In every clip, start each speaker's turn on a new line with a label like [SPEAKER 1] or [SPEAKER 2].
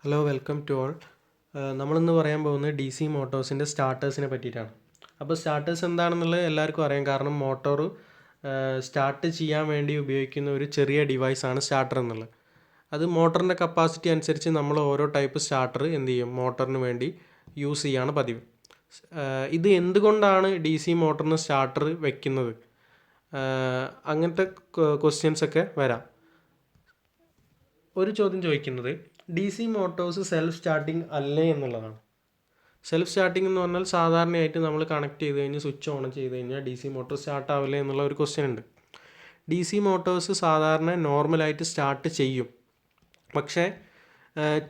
[SPEAKER 1] Hello welcome to all. നമ്മളിന്ന് പറയാൻ പോകുന്നത് ഡി സി മോട്ടോഴ്സിൻ്റെ സ്റ്റാർട്ടേഴ്സിനെ പറ്റിയിട്ടാണ്. അപ്പോൾ സ്റ്റാർട്ടേഴ്സ് എന്താണെന്നുള്ളത് എല്ലാവർക്കും അറിയാം. കാരണം മോട്ടോർ സ്റ്റാർട്ട് ചെയ്യാൻ വേണ്ടി ഉപയോഗിക്കുന്ന ഒരു ചെറിയ ഡിവൈസാണ് സ്റ്റാർട്ടർ എന്നുള്ളത്. അത് മോട്ടറിൻ്റെ കപ്പാസിറ്റി അനുസരിച്ച് നമ്മൾ ഓരോ ടൈപ്പ് സ്റ്റാർട്ടർ എന്ത് ചെയ്യും മോട്ടറിന് വേണ്ടി യൂസ് ചെയ്യുകയാണ് പതിവ്. ഇത് എന്തുകൊണ്ടാണ് ഡി സി മോട്ടറിന് സ്റ്റാർട്ടർ വെക്കുന്നത്, അങ്ങനത്തെ ക്വസ്റ്റ്യൻസൊക്കെ വരാം. ഒരു ചോദ്യം ചോദിക്കുന്നത് D C Motors self starting അല്ലേ എന്നുള്ളതാണ്. സെൽഫ് സ്റ്റാർട്ടിംഗ് എന്ന് പറഞ്ഞാൽ സാധാരണയായിട്ട് നമ്മൾ കണക്ട് ചെയ്ത് കഴിഞ്ഞ് സ്വിച്ച് ഓൺ ചെയ്ത് കഴിഞ്ഞാൽ ഡി സി മോട്ടോർ സ്റ്റാർട്ട് ആവില്ലേ എന്നുള്ള ഒരു ക്വസ്റ്റ്യൻ ഉണ്ട്. ഡി സി മോട്ടോഴ്സ് സാധാരണ നോർമലായിട്ട് സ്റ്റാർട്ട് ചെയ്യും, പക്ഷേ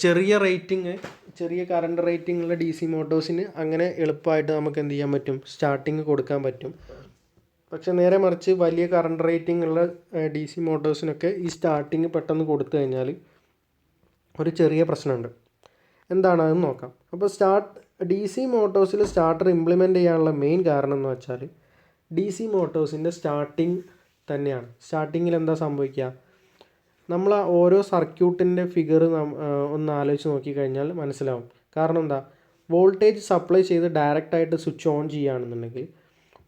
[SPEAKER 1] ചെറിയ കറണ്ട് റേറ്റിംഗുള്ള ഡി സി മോട്ടോഴ്സിന് അങ്ങനെ എളുപ്പമായിട്ട് നമുക്ക് എന്ത് ചെയ്യാൻ പറ്റും, സ്റ്റാർട്ടിങ് കൊടുക്കാൻ പറ്റും. പക്ഷേ നേരെ മറിച്ച് വലിയ കറണ്ട് റേറ്റിംഗ് ഉള്ള ഡി സി മോട്ടോഴ്സിനൊക്കെ ഈ സ്റ്റാർട്ടിങ് പെട്ടെന്ന് കൊടുത്തു കഴിഞ്ഞാൽ ഒരു ചെറിയ പ്രശ്നമുണ്ട്. എന്താണെന്ന് നോക്കാം. അപ്പോൾ ഡി സി മോട്ടോഴ്സിൽ സ്റ്റാർട്ടർ ഇംപ്ലിമെൻ്റ് ചെയ്യാനുള്ള മെയിൻ കാരണം എന്ന് വെച്ചാൽ ഡി സി മോട്ടോഴ്സിൻ്റെ സ്റ്റാർട്ടിങ് തന്നെയാണ്. സ്റ്റാർട്ടിങ്ങിൽ എന്താ സംഭവിക്കുക, നമ്മൾ ഓരോ സർക്യൂട്ടിൻ്റെ ഫിഗർ ഒന്ന് ആലോചിച്ച് നോക്കിക്കഴിഞ്ഞാൽ മനസ്സിലാവും. കാരണം എന്താ, വോൾട്ടേജ് സപ്ലൈ ചെയ്ത് ഡയറക്റ്റായിട്ട് സ്വിച്ച് ഓൺ ചെയ്യുകയാണെന്നുണ്ടെങ്കിൽ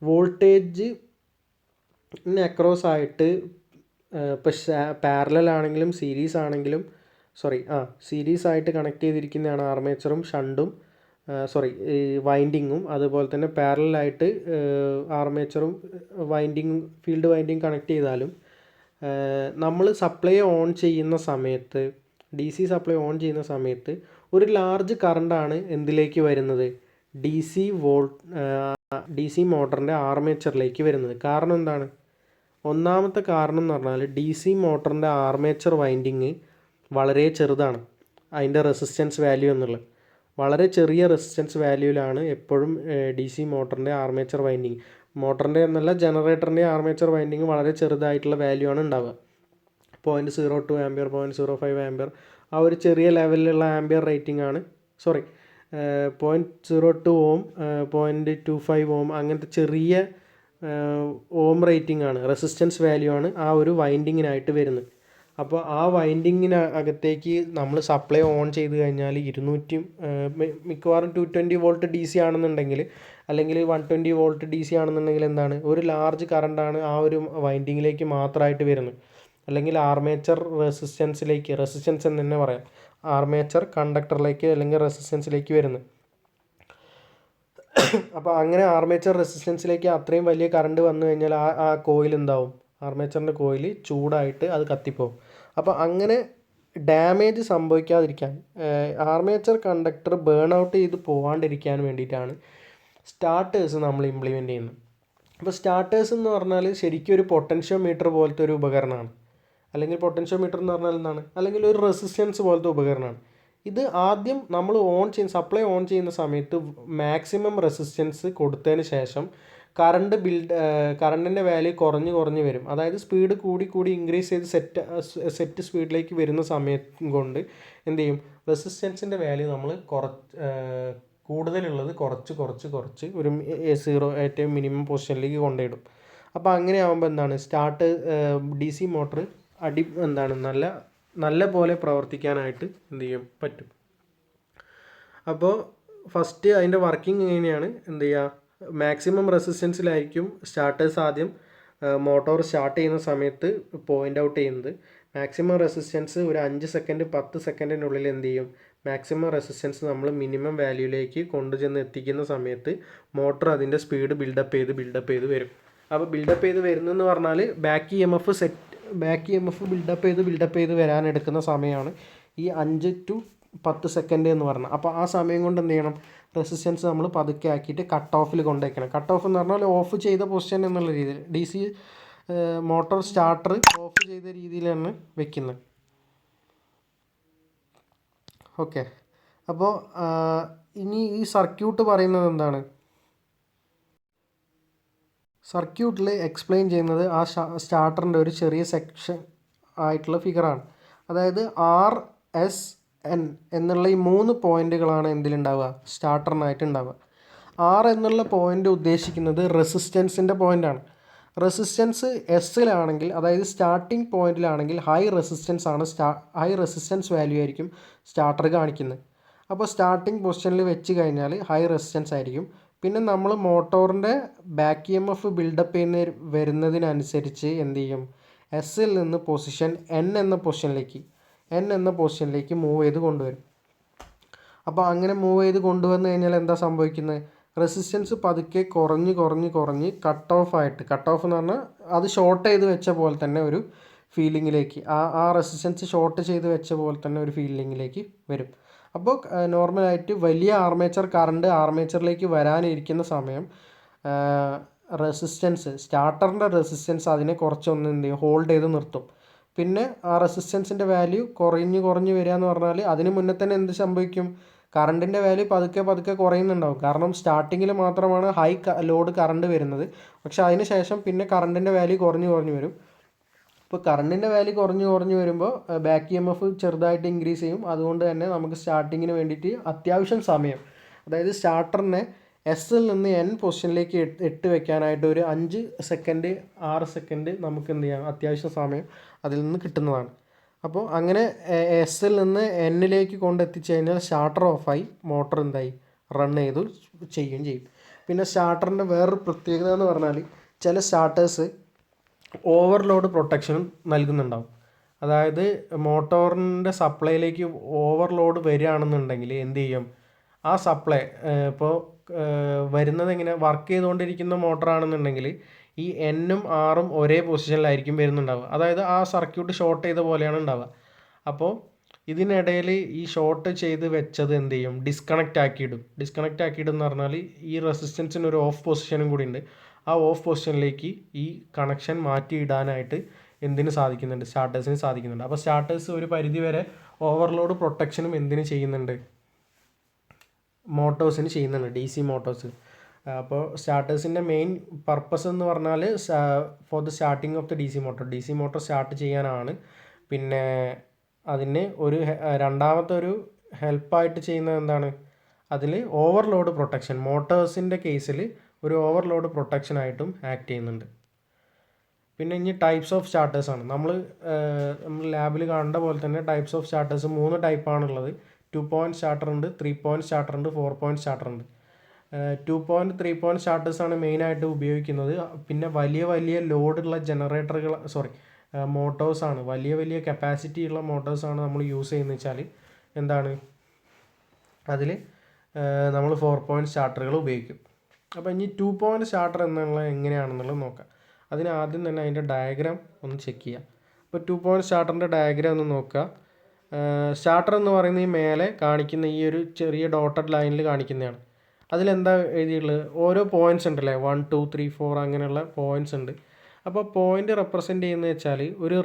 [SPEAKER 1] വോൾട്ടേജ് അക്രോസ് ആയിട്ട് ഇപ്പോൾ പാരലൽ ആണെങ്കിലും സീരീസ് ആയിട്ട് കണക്ട് ചെയ്തിരിക്കുന്നതാണ് ആർമേച്ചറും ഷണ്ടും ഈ വൈൻഡിങ്ങും. അതുപോലെ തന്നെ പാരലായിട്ട് ആർമേച്ചറും ഫീൽഡ് വൈൻഡിങ് കണക്ട് ചെയ്താലും നമ്മൾ സപ്ലൈ ഓൺ ചെയ്യുന്ന സമയത്ത്, ഡി സി സപ്ലൈ ഓൺ ചെയ്യുന്ന സമയത്ത് ഒരു ലാർജ് കറണ്ടാണ് എന്തിലേക്ക് വരുന്നത്, ഡി സി മോട്ടറിൻ്റെ ആർമേച്ചറിലേക്ക് വരുന്നത്. കാരണം എന്താണ്, ഒന്നാമത്തെ കാരണം എന്ന് പറഞ്ഞാൽ ഡി സി മോട്ടറിൻ്റെ ആർമേച്ചർ വൈൻഡിങ് വളരെ ചെറുതാണ്. അതിൻ്റെ റെസിസ്റ്റൻസ് വാല്യൂ എന്നുള്ളത് വളരെ ചെറിയ റെസിസ്റ്റൻസ് വാല്യൂവിലാണ് എപ്പോഴും ഡി സി മോട്ടറിൻ്റെ ആർമേച്ചർ വൈൻഡിങ്, മോട്ടറിൻ്റെ എന്നല്ല ജനറേറ്ററിൻ്റെ ആർമേച്ചർ വൈൻഡിങ് വളരെ ചെറുതായിട്ടുള്ള വാല്യൂ ആണ് ഉണ്ടാവുക. 0.02 ആംബിയർ, 0.05 ആംബിയർ, ആ ഒരു ചെറിയ ലെവലിലുള്ള ആംബിയർ റേറ്റിംഗ് ആണ് 0.02 ഓം, 0.25 ഓം, അങ്ങനത്തെ ചെറിയ ഓം റേറ്റിംഗ് ആണ്, റെസിസ്റ്റൻസ് വാല്യൂ ആണ് ആ ഒരു വൈൻഡിങ്ങിനായിട്ട് വരുന്നത്. അപ്പോൾ ആ വൈൻഡിങ്ങിനകത്തേക്ക് നമ്മൾ സപ്ലൈ ഓൺ ചെയ്ത് കഴിഞ്ഞാൽ മിക്കവാറും 220 വോൾട്ട് ഡി സി ആണെന്നുണ്ടെങ്കിൽ, അല്ലെങ്കിൽ 120 വോൾട്ട് ഡി സി ആണെന്നുണ്ടെങ്കിൽ എന്താണ്, ഒരു ലാർജ് കറണ്ടാണ് ആ ഒരു വൈൻഡിങ്ങിലേക്ക് മാത്രമായിട്ട് വരുന്നത്. അല്ലെങ്കിൽ ആർമേച്ചർ റെസിസ്റ്റൻസ് എന്ന് തന്നെ പറയാം, ആർമേച്ചർ കണ്ടക്ടറിലേക്ക് അല്ലെങ്കിൽ റെസിസ്റ്റൻസിലേക്ക് വരുന്നത്. അപ്പോൾ അങ്ങനെ ആർമേച്ചർ റെസിസ്റ്റൻസിലേക്ക് അത്രയും വലിയ കറണ്ട് വന്നു കഴിഞ്ഞാൽ ആ കോയിൽ എന്താവും, ആർമേച്ചറിൻ്റെ കോയിൽ ചൂടായിട്ട് അത് കത്തിപ്പോവും. അപ്പോൾ അങ്ങനെ ഡാമേജ് സംഭവിക്കാതിരിക്കാൻ, ആർമേച്ചർ കണ്ടക്ടർ ബേൺ ഔട്ട് ചെയ്ത് പോകാണ്ടിരിക്കാൻ വേണ്ടിയിട്ടാണ് സ്റ്റാർട്ടേഴ്സ് നമ്മൾ ഇംപ്ലിമെൻ്റ് ചെയ്യുന്നത്. അപ്പോൾ സ്റ്റാർട്ടേഴ്സ് എന്ന് പറഞ്ഞാൽ ശരിക്കും ഒരു പൊട്ടൻഷ്യോമീറ്റർ പോലത്തെ ഒരു ഉപകരണമാണ്. അല്ലെങ്കിൽ പൊട്ടൻഷ്യോമീറ്റർ എന്ന് പറഞ്ഞാൽ എന്താണ്, അല്ലെങ്കിൽ ഒരു റെസിസ്റ്റൻസ് പോലത്തെ ഉപകരണമാണ്. ഇത് ആദ്യം നമ്മൾ സപ്ലൈ ഓൺ ചെയ്യുന്ന സമയത്ത് മാക്സിമം റെസിസ്റ്റൻസ് കൊടുത്തതിന് ശേഷം കറണ്ടിൻ്റെ വാല്യൂ കുറഞ്ഞ് വരും. അതായത് സ്പീഡ് കൂടി ഇൻക്രീസ് ചെയ്ത് സെറ്റ് സ്പീഡിലേക്ക് വരുന്ന സമയം കൊണ്ട് എന്ത് ചെയ്യും, റെസിസ്റ്റൻസിൻ്റെ വാല്യൂ നമ്മൾ കൂടുതലുള്ളത് കുറച്ച് ഒരു 0 ഏറ്റവും മിനിമം പൊസിഷനിലേക്ക് കൊണ്ടുപോയിടും. അപ്പോൾ അങ്ങനെ ആകുമ്പോൾ എന്താണ്, ഡി സി മോട്ടർ നല്ല പോലെ പ്രവർത്തിക്കാനായിട്ട് എന്ത് ചെയ്യും പറ്റും. അപ്പോൾ ഫസ്റ്റ് അതിൻ്റെ വർക്കിംഗ് എങ്ങനെയാണ്, എന്ത് ചെയ്യുക, മാക്സിമം റെസിസ്റ്റൻസിലായിരിക്കും സ്റ്റാർട്ടേഴ്സ് ആദ്യം മോട്ടോർ സ്റ്റാർട്ട് ചെയ്യുന്ന സമയത്ത് പോയിൻ്റ് ഔട്ട് ചെയ്യുന്നത്. മാക്സിമം റെസിസ്റ്റൻസ് ഒരു 5 സെക്കൻഡ് 10 സെക്കൻഡിനുള്ളിൽ എന്ത് ചെയ്യും, മാക്സിമം റെസിസ്റ്റൻസ് നമ്മൾ മിനിമം വാല്യൂയിലേക്ക് കൊണ്ടുചെന്ന് എത്തിക്കുന്ന സമയത്ത് മോട്ടർ അതിൻ്റെ സ്പീഡ് ബിൽഡപ്പ് ചെയ്ത് വരും. അപ്പോൾ ബിൽഡപ്പ് ചെയ്ത് വരുന്നതെന്ന് പറഞ്ഞാൽ back E M F build up ചെയ്ത് വരാനെടുക്കുന്ന സമയമാണ് ഈ 5 to 10 സെക്കൻഡ് എന്ന് പറഞ്ഞാൽ. അപ്പോൾ ആ സമയം കൊണ്ട് എന്ത് ചെയ്യണം, റെസിസ്റ്റൻസ് നമ്മൾ പതുക്കെ ആക്കിയിട്ട് കട്ട് ഓഫിൽ കൊണ്ടുവയ്ക്കണം. കട്ട് ഓഫ് എന്ന് പറഞ്ഞാൽ ഓഫ് ചെയ്ത പൊസിഷൻ എന്നുള്ള രീതിയിൽ, D C motor starter of ചെയ്ത രീതിയിലാണ് വെക്കുന്നത്. ഓക്കെ, അപ്പോൾ ഇനി ഈ സർക്യൂട്ട് പറയുന്നത് എന്താണ്, സർക്യൂട്ടിൽ എക്സ്പ്ലെയിൻ ചെയ്യുന്നത് ആ സ്റ്റാർട്ടറിൻ്റെ ഒരു ചെറിയ സെക്ഷൻ ആയിട്ടുള്ള ഫിഗറാണ്. അതായത് RSN എന്നുള്ള ഈ 3 പോയിൻറ്റുകളാണ് എന്തിലുണ്ടാവുക, സ്റ്റാർട്ടറിനായിട്ട് ഉണ്ടാവുക. R എന്നുള്ള പോയിൻ്റ് ഉദ്ദേശിക്കുന്നത് റെസിസ്റ്റൻസിൻ്റെ പോയിൻ്റാണ്. റെസിസ്റ്റൻസ് എസ്സിലാണെങ്കിൽ, അതായത് സ്റ്റാർട്ടിംഗ് പോയിന്റിലാണെങ്കിൽ ഹൈ റെസിസ്റ്റൻസ് വാല്യൂ ആയിരിക്കും സ്റ്റാർട്ടർ കാണിക്കുന്നത്. അപ്പോൾ സ്റ്റാർട്ടിംഗ് പൊസിഷനിൽ വെച്ച് കഴിഞ്ഞാൽ ഹൈ റെസിസ്റ്റൻസ് ആയിരിക്കും. പിന്നെ നമ്മൾ മോട്ടോറിൻ്റെ ബാക്ക് EMF ബിൽഡപ്പ് ചെയ്യുന്ന വരുന്നതിനനുസരിച്ച് എന്ത് ചെയ്യും, എസ്സിൽ നിന്ന് പൊസിഷൻ എൻ എന്ന പൊസിഷനിലേക്ക് മൂവ് ചെയ്ത് കൊണ്ടുവരും. അപ്പോൾ അങ്ങനെ മൂവ് ചെയ്ത് കൊണ്ടുവന്നു കഴിഞ്ഞാൽ എന്താ സംഭവിക്കുന്നത്, റെസിസ്റ്റൻസ് പതുക്കെ കുറഞ്ഞ് കട്ട് ഓഫ് എന്ന് പറഞ്ഞാൽ അത് ഷോർട്ട് ചെയ്ത് വെച്ച പോലെ തന്നെ ഒരു ഫീലിങ്ങിലേക്ക്, ആ റെസിസ്റ്റൻസ് ഷോർട്ട് ചെയ്ത് വെച്ച പോലെ തന്നെ ഒരു ഫീലിങ്ങിലേക്ക് വരും. അപ്പോൾ നോർമലായിട്ട് വലിയ ആർമേച്ചർ കറണ്ട് ആർമേച്ചറിലേക്ക് വരാനിരിക്കുന്ന സമയം സ്റ്റാർട്ടറിൻ്റെ റെസിസ്റ്റൻസ് അതിനെ കുറച്ചൊന്ന് എന്ത് ചെയ്യും, ഹോൾഡ് ചെയ്ത് നിർത്തും. പിന്നെ ആ റെസിസ്റ്റൻസിൻ്റെ വാല്യൂ കുറഞ്ഞ് വരിക എന്ന് പറഞ്ഞാൽ അതിന് മുന്നേ തന്നെ എന്ത് സംഭവിക്കും, കറണ്ടിൻ്റെ വാല്യൂ പതുക്കെ കുറയുന്നുണ്ടാവും. കാരണം സ്റ്റാർട്ടിങ്ങിൽ മാത്രമാണ് ഹൈ ലോഡ് കറണ്ട് വരുന്നത്. പക്ഷേ അതിന് ശേഷം പിന്നെ കറണ്ടിൻ്റെ വാല്യൂ കുറഞ്ഞ് വരും. ഇപ്പോൾ കറണ്ടിൻ്റെ വാല്യൂ കുറഞ്ഞ് വരുമ്പോൾ ബാക്ക് EMF ചെറുതായിട്ട് ഇൻക്രീസ് ചെയ്യും. അതുകൊണ്ട് തന്നെ നമുക്ക് സ്റ്റാർട്ടിങ്ങിന് വേണ്ടിയിട്ട് അത്യാവശ്യം സമയം, അതായത് സ്റ്റാർട്ടറിനെ എസ്സിൽ നിന്ന് എൻ പൊസിഷനിലേക്ക് ഇട്ട് വെക്കാനായിട്ട് ഒരു 5 സെക്കൻഡ് 6 സെക്കൻഡ് നമുക്ക് എന്ത് ചെയ്യാം, അത്യാവശ്യം സമയം അതിൽ നിന്ന് കിട്ടുന്നതാണ്. അപ്പോൾ അങ്ങനെ എസ്സിൽ നിന്ന് എന്നിലേക്ക് കൊണ്ടെത്തിച്ച് കഴിഞ്ഞാൽ സ്റ്റാർട്ടർ ഓഫായി, മോട്ടർ എന്തായി, റൺ ചെയ്യും. പിന്നെ സ്റ്റാർട്ടറിൻ്റെ വേറൊരു പ്രത്യേകത എന്ന് പറഞ്ഞാൽ ചില സ്റ്റാർട്ടേഴ്സ് ഓവർലോഡ് പ്രൊട്ടക്ഷനും നൽകുന്നുണ്ടാവും. അതായത് മോട്ടോറിൻ്റെ സപ്ലൈയിലേക്ക് ഓവർലോഡ് വരികയാണെന്നുണ്ടെങ്കിൽ എന്ത് ചെയ്യും, ആ സപ്ലൈ ഇപ്പോൾ വരുന്നത് എങ്ങനെ, വർക്ക് ചെയ്തുകൊണ്ടിരിക്കുന്ന മോട്ടറാണെന്നുണ്ടെങ്കിൽ ഈ എന്നും ആറും ഒരേ പൊസിഷനിലായിരിക്കും വരുന്നുണ്ടാവുക. അതായത് ആ സർക്യൂട്ട് ഷോർട്ട് ചെയ്ത പോലെയാണ് ഉണ്ടാവുക. അപ്പോൾ ഇതിനിടയിൽ ഈ ഷോർട്ട് ചെയ്ത് വെച്ചത് എന്ത് ചെയ്യും, ഡിസ്കണക്റ്റ് ആക്കിയിടും എന്ന് പറഞ്ഞാൽ ഈ റെസിസ്റ്റൻസിന് ഒരു ഓഫ് പൊസിഷനും കൂടി ഉണ്ട്. ആ ഓഫ് പൊസിഷനിലേക്ക് ഈ കണക്ഷൻ മാറ്റിയിടാനായിട്ട് സ്റ്റാർട്ടേഴ്സിന് സാധിക്കുന്നുണ്ട്. അപ്പോൾ സ്റ്റാർട്ടേഴ്സ് ഒരു പരിധിവരെ ഓവർലോഡ് പ്രൊട്ടക്ഷനും ചെയ്യുന്നുണ്ട്, മോട്ടോഴ്സിന് ചെയ്യുന്നുണ്ട്, DC മോട്ടോഴ്സ്. അപ്പോൾ സ്റ്റാർട്ടേഴ്സിൻ്റെ മെയിൻ പർപ്പസ് എന്ന് പറഞ്ഞാൽ for the starting of the DC motor start ചെയ്യാനാണ്. പിന്നെ അതിന് രണ്ടാമത്തെ ഒരു ഹെൽപ്പായിട്ട് ചെയ്യുന്നത് എന്താണ്, അതിൽ ഓവർലോഡ് പ്രൊട്ടക്ഷൻ, മോട്ടോഴ്സിൻ്റെ കേസിൽ ഒരു ഓവർലോഡ് പ്രൊട്ടക്ഷനായിട്ടും ആക്ട് ചെയ്യുന്നുണ്ട്. പിന്നെ ഇനി ടൈപ്സ് ഓഫ് സ്റ്റാർട്ടേഴ്സാണ്. നമ്മൾ ലാബിൽ കാണേണ്ട പോലെ തന്നെ types of starters 3 ടൈപ്പാണുള്ളത്. 2 point starter ഉണ്ട്, 3 പോയിൻറ്റ് സ്റ്റാർട്ടർ ഉണ്ട്, 4 പോയിൻറ്റ് സ്റ്റാർട്ടർ ഉണ്ട്. 2 പോയിൻറ്റ് 3 പോയിൻറ്റ് സ്റ്റാർട്ടേഴ്സാണ് മെയിനായിട്ട് ഉപയോഗിക്കുന്നത്. പിന്നെ വലിയ ലോഡുള്ള മോട്ടോഴ്സാണ്, വലിയ കപ്പാസിറ്റി ഉള്ള മോട്ടോഴ്സാണ് നമ്മൾ യൂസ് ചെയ്യുന്നത് വെച്ചാൽ എന്താണ്, അതിൽ നമ്മൾ 4 പോയിൻറ്റ് സ്റ്റാർട്ടറുകൾ ഉപയോഗിക്കും. അപ്പോൾ ഇനി 2 പോയിൻറ്റ് സ്റ്റാർട്ടർ എന്നുള്ളത് എങ്ങനെയാണെന്നുള്ളത് നോക്കാം. അതിന് ആദ്യം തന്നെ അതിൻ്റെ ഡയഗ്രാം ഒന്ന് ചെക്ക് ചെയ്യാം. അപ്പോൾ 2 പോയിൻറ്റ് സ്റ്റാർട്ടറിൻ്റെ ഡയഗ്രാം ഒന്ന് നോക്കുക. സ്റ്റാർട്ടർ എന്ന് പറയുന്നത് ഈ മേലെ കാണിക്കുന്ന ഈ ഒരു ചെറിയ ഡോട്ടഡ് ലൈനിൽ കാണിക്കുന്നതാണ്. അതിലെന്താ എഴുതിയിട്ടുള്ളത്, ഓരോ പോയിൻറ്റ്സ് ഉണ്ടല്ലേ, 1 2 3 4 അങ്ങനെയുള്ള പോയിൻറ്റ്സ് ഉണ്ട്. അപ്പോൾ പോയിൻ്റ് റെപ്രസെൻ്റ് ചെയ്യുന്നത് വെച്ചാൽ ഒരു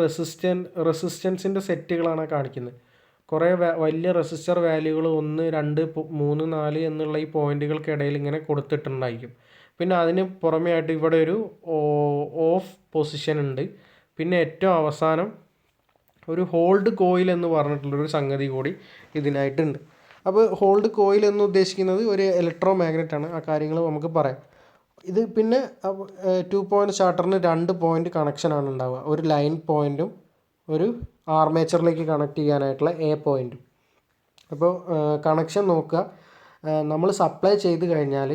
[SPEAKER 1] റെസിസ്റ്റൻസിൻ്റെ സെറ്റുകളാണ് കാണിക്കുന്നത്. കുറേ വലിയ റെസിസ്റ്റർ വാല്യൂകൾ 1 2 3 4 എന്നുള്ള ഈ പോയിൻറ്റുകൾക്കിടയിൽ ഇങ്ങനെ കൊടുത്തിട്ടുണ്ടായിരിക്കും. പിന്നെ അതിന് പുറമേ ആയിട്ട് ഇവിടെ ഒരു ഓഫ് പൊസിഷൻ ഉണ്ട്. പിന്നെ ഏറ്റവും അവസാനം ഒരു ഹോൾഡ് കോയിൽ എന്ന് പറഞ്ഞിട്ടുള്ളൊരു സംഗതി കൂടി ഇതിനായിട്ടുണ്ട്. അപ്പോൾ ഹോൾഡ് കോയിൽ എന്ന് ഉദ്ദേശിക്കുന്നത് ഒരു ഇലക്ട്രോ മാഗ്നറ്റ് ആണ്. ആ കാര്യങ്ങൾ നമുക്ക് പറയാം. ഇത് പിന്നെ 2 പോയിൻറ്റ് സ്റ്റാർട്ടറിന് 2 പോയിൻറ്റ് കണക്ഷനാണ് ഉണ്ടാവുക. ഒരു ലൈൻ പോയിൻറ്റും ഒരു ആർമേച്ചറിലേക്ക് കണക്ട് ചെയ്യാനായിട്ടുള്ള A പോയിൻറ്റും. അപ്പോൾ കണക്ഷൻ നോക്കുക. നമ്മൾ സപ്ലൈ ചെയ്ത് കഴിഞ്ഞാൽ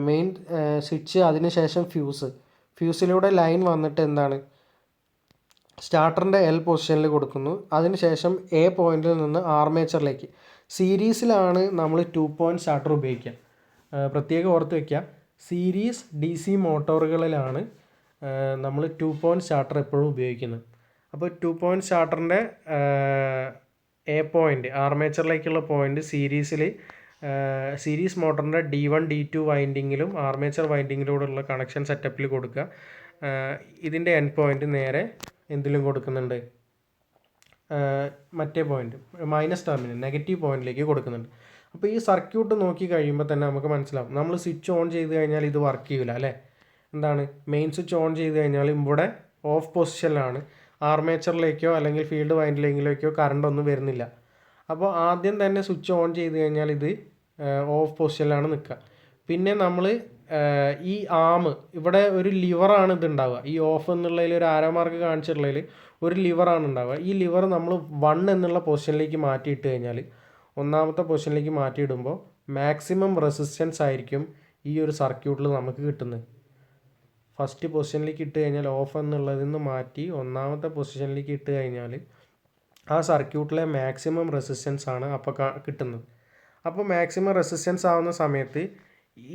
[SPEAKER 1] മെയിൻ സ്വിച്ച്, അതിനുശേഷം ഫ്യൂസിലൂടെ ലൈൻ വന്നിട്ട് എന്താണ്, സ്റ്റാർട്ടറിൻ്റെ L പൊസിഷനിൽ കൊടുക്കുന്നു. അതിനുശേഷം A പോയിൻറ്റിൽ നിന്ന് ആർമേച്ചറിലേക്ക്. സീരീസിലാണ് നമ്മൾ 2 പോയിൻറ്റ് സ്റ്റാർട്ടർ ഉപയോഗിക്കുക. പ്രത്യേകം ഓർത്ത് വയ്ക്കുക, സീരീസ് DC മോട്ടോറുകളിലാണ് നമ്മൾ 2 പോയിൻറ്റ് സ്റ്റാർട്ടർ എപ്പോഴും ഉപയോഗിക്കുന്നത്. അപ്പോൾ 2 പോയിൻറ്റ് സ്റ്റാർട്ടറിൻ്റെ A പോയിൻറ്റ്, ആർമേച്ചറിലേക്കുള്ള പോയിൻറ്റ് സീരീസ് മോട്ടറിൻ്റെ D1 D2 വൈൻഡിങ്ങിലും ആർമേച്ചർ വൈൻഡിങ്ങിലൂടെയുള്ള കണക്ഷൻ സെറ്റപ്പിൽ കൊടുക്കുക. ഇതിൻ്റെ എൻ പോയിൻറ്റ് നേരെ എന്തിലും കൊടുക്കുന്നുണ്ട്, മറ്റേ പോയിൻറ്റ് മൈനസ് ടെർമിനൽ നെഗറ്റീവ് പോയിൻറ്റിലേക്ക് കൊടുക്കുന്നുണ്ട്. അപ്പോൾ ഈ സർക്യൂട്ട് നോക്കി കഴിയുമ്പോൾ തന്നെ നമുക്ക് മനസ്സിലാവും, നമ്മൾ സ്വിച്ച് ഓൺ ചെയ്ത് കഴിഞ്ഞാൽ ഇത് വർക്ക് ചെയ്യില്ല അല്ലേ. എന്താണ്, മെയിൻ സ്വിച്ച് ഓൺ ചെയ്ത് കഴിഞ്ഞാൽ ഇവിടെ ഓഫ് പൊസിഷനിലാണ്, ആർമേച്ചറിലേക്കോ അല്ലെങ്കിൽ ഫീൽഡ് വൈൻഡിലേക്കോ കറണ്ട് ഒന്നും വരുന്നില്ല. അപ്പോൾ ആദ്യം തന്നെ സ്വിച്ച് ഓൺ ചെയ്ത് കഴിഞ്ഞാൽ ഇത് ഓഫ് പൊസിഷനിലാണ് നിൽക്കുക. പിന്നെ നമ്മൾ ഈ ആം ഇവിടെ ഒരു ലിവറാണ് ഇത് ഉണ്ടാവുക. ഈ ഓഫ് എന്നുള്ളതിൽ ഒരു ആരോ മാർക്ക് കാണിച്ചിട്ടുള്ളതിൽ ഒരു ലിവറാണ് ഉണ്ടാവുക. ഈ ലിവർ നമ്മൾ 1 എന്നുള്ള പൊസിഷനിലേക്ക് മാറ്റിയിട്ട് കഴിഞ്ഞാൽ, ഒന്നാമത്തെ പൊസിഷനിലേക്ക് മാറ്റിയിടുമ്പോൾ മാക്സിമം റെസിസ്റ്റൻസ് ആയിരിക്കും ഈ ഒരു സർക്യൂട്ടിൽ നമുക്ക് കിട്ടുന്നത്. ഫസ്റ്റ് പൊസിഷനിലേക്ക് ഇട്ട് കഴിഞ്ഞാൽ ഓഫ് എന്നുള്ളതിൽ നിന്ന് മാറ്റി ഒന്നാമത്തെ പൊസിഷനിലേക്ക് ഇട്ട് കഴിഞ്ഞാൽ ആ സർക്യൂട്ടിലെ മാക്സിമം റെസിസ്റ്റൻസ് ആണ് അപ്പോൾ കിട്ടുന്നത്. അപ്പോൾ മാക്സിമം റെസിസ്റ്റൻസ് ആവുന്ന സമയത്ത്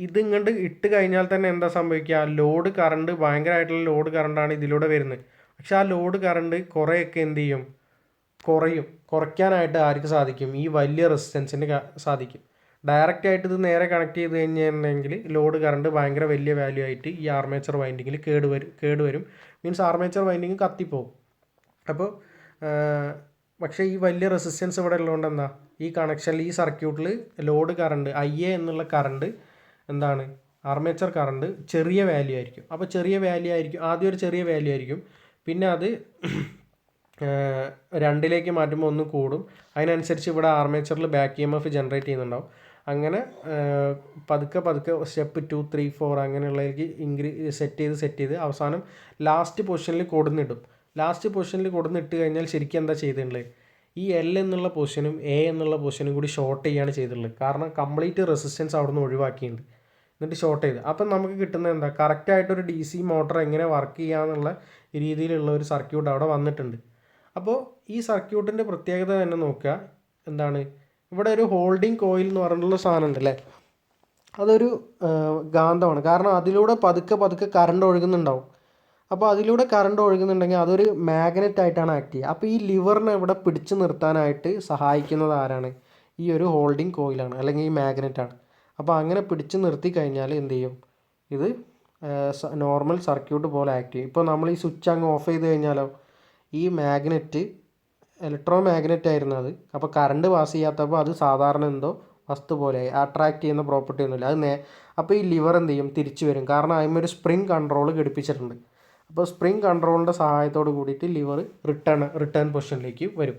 [SPEAKER 1] ഇതിങ്ങോട്ട് ഇട്ട് കഴിഞ്ഞാൽ തന്നെ എന്താ സംഭവിക്കുക, ലോഡ് കറണ്ട് ഭയങ്കരമായിട്ടുള്ള ലോഡ് കറണ്ടാണ് ഇതിലൂടെ വരുന്നത്. പക്ഷെ ആ ലോഡ് കറണ്ട് കുറേയൊക്കെ എന്ത് ചെയ്യും, കുറയ്ക്കാനായിട്ട് ആർക്ക് സാധിക്കും, ഈ വലിയ റെസിസ്റ്റൻസിന് സാധിക്കും. ഡയറക്റ്റ് ആയിട്ട് ഇത് നേരെ കണക്ട് ചെയ്ത് കഴിഞ്ഞിട്ടുണ്ടെങ്കിൽ ലോഡ് കറണ്ട് ഭയങ്കര വലിയ വാല്യൂ ആയിട്ട് ഈ ആർമേച്ചർ വൈൻഡിങ്ങിൽ കേടുവരും. മീൻസ് ആർമേച്ചർ വൈൻഡിങ് കത്തിപ്പോകും. അപ്പോൾ പക്ഷേ ഈ വലിയ റെസിസ്റ്റൻസ് ഇവിടെ ഉള്ളതുകൊണ്ട് എന്താ, ഈ കണക്ഷനിൽ ഈ സർക്യൂട്ടിൽ ലോഡ് കറണ്ട് IA എന്നുള്ള കറണ്ട് എന്താണ്, ആർമേച്ചർ കറണ്ട് ചെറിയ വാല്യൂ ആയിരിക്കും. അപ്പോൾ ചെറിയ വാല്യൂ ആയിരിക്കും, ആദ്യം ഒരു ചെറിയ വാല്യൂ ആയിരിക്കും, പിന്നെ അത് 2ലേക്ക് മാറ്റുമ്പോൾ ഒന്ന് കൂടും. അതിനനുസരിച്ച് ഇവിടെ ആർമേച്ചറിൽ ബാക്ക് EMF ജനറേറ്റ് ചെയ്യുന്നുണ്ടാവും. അങ്ങനെ പതുക്കെ സ്റ്റെപ്പ് 2, 3, 4 അങ്ങനെയുള്ളതിലേക്ക് സെറ്റ് ചെയ്ത് അവസാനം ലാസ്റ്റ് പൊസിഷനിൽ കൊടുന്നിടും. ലാസ്റ്റ് പൊസിഷനിൽ കൊടുന്നിട്ട് കഴിഞ്ഞാൽ ശരിക്കും എന്താ ചെയ്തിട്ടുള്ളത്, ഈ L എന്നുള്ള പൊസിഷനും A എന്നുള്ള പൊസിഷനും കൂടി ഷോർട്ട് ചെയ്യാണ് ചെയ്തിട്ടുള്ളത്. കാരണം കംപ്ലീറ്റ് റെസിസ്റ്റൻസ് അവിടെ നിന്ന് ഒഴിവാക്കിയിട്ടുണ്ട്, എന്നിട്ട് ഷോർട്ട് ചെയ്ത്. അപ്പം നമുക്ക് കിട്ടുന്നത് എന്താ, കറക്റ്റായിട്ടൊരു DC മോട്ടർ എങ്ങനെ വർക്ക് ചെയ്യാന്നുള്ള രീതിയിലുള്ള ഒരു സർക്യൂട്ട് അവിടെ വന്നിട്ടുണ്ട്. അപ്പോൾ ഈ സർക്യൂട്ടിൻ്റെ പ്രത്യേകത തന്നെ നോക്കുക, എന്താണ്, ഇവിടെ ഒരു ഹോൾഡിംഗ് കോയിൽ എന്ന് പറഞ്ഞിട്ടുള്ള സാധനം ഉണ്ട് അല്ലേ, അതൊരു ഗാന്ധമാണ്. കാരണം അതിലൂടെ പതുക്കെ കറണ്ട് ഒഴുകുന്നുണ്ടാവും. അപ്പോൾ അതിലൂടെ കറണ്ട് ഒഴുകുന്നുണ്ടെങ്കിൽ അതൊരു മാഗ്നറ്റ് ആയിട്ടാണ് ആക്ട് ചെയ്യുക. അപ്പോൾ ഈ ലിവറിനെ ഇവിടെ പിടിച്ചു നിർത്താനായിട്ട് സഹായിക്കുന്നത് ആരാണ്, ഈ ഒരു ഹോൾഡിംഗ് കോയിലാണ്, അല്ലെങ്കിൽ ഈ മാഗ്നറ്റാണ്. അപ്പോൾ അങ്ങനെ പിടിച്ചു നിർത്തി കഴിഞ്ഞാൽ എന്ത് ചെയ്യും, ഇത് നോർമൽ സർക്യൂട്ട് പോലെ ആക്ട് ചെയ്യും. ഇപ്പോൾ നമ്മൾ ഈ സ്വിച്ച് അങ്ങ് ഓഫ് ചെയ്ത് കഴിഞ്ഞാലോ, ഈ മാഗ്നറ്റ് ഇലക്ട്രോ മാഗ്നറ്റ് ആയിരുന്നു അത്. അപ്പോൾ കറണ്ട് പാസ് ചെയ്യാത്തപ്പോൾ അത് സാധാരണ എന്തോ വസ്തു പോലെ അട്രാക്ട് ചെയ്യുന്ന പ്രോപ്പർട്ടി ഒന്നുമില്ല അത്. അപ്പോൾ ഈ ലിവർ എന്ത് ചെയ്യും, തിരിച്ചു വരും. കാരണം അതിന്മേൽ സ്പ്രിങ് കൺട്രോൾ ഘടിപ്പിച്ചിട്ടുണ്ട്. അപ്പോൾ സ്പ്രിങ് കൺട്രോളിൻ്റെ സഹായത്തോട് കൂടിയിട്ട് ലിവർ റിട്ടേൺ പൊസിഷനിലേക്ക് വരും.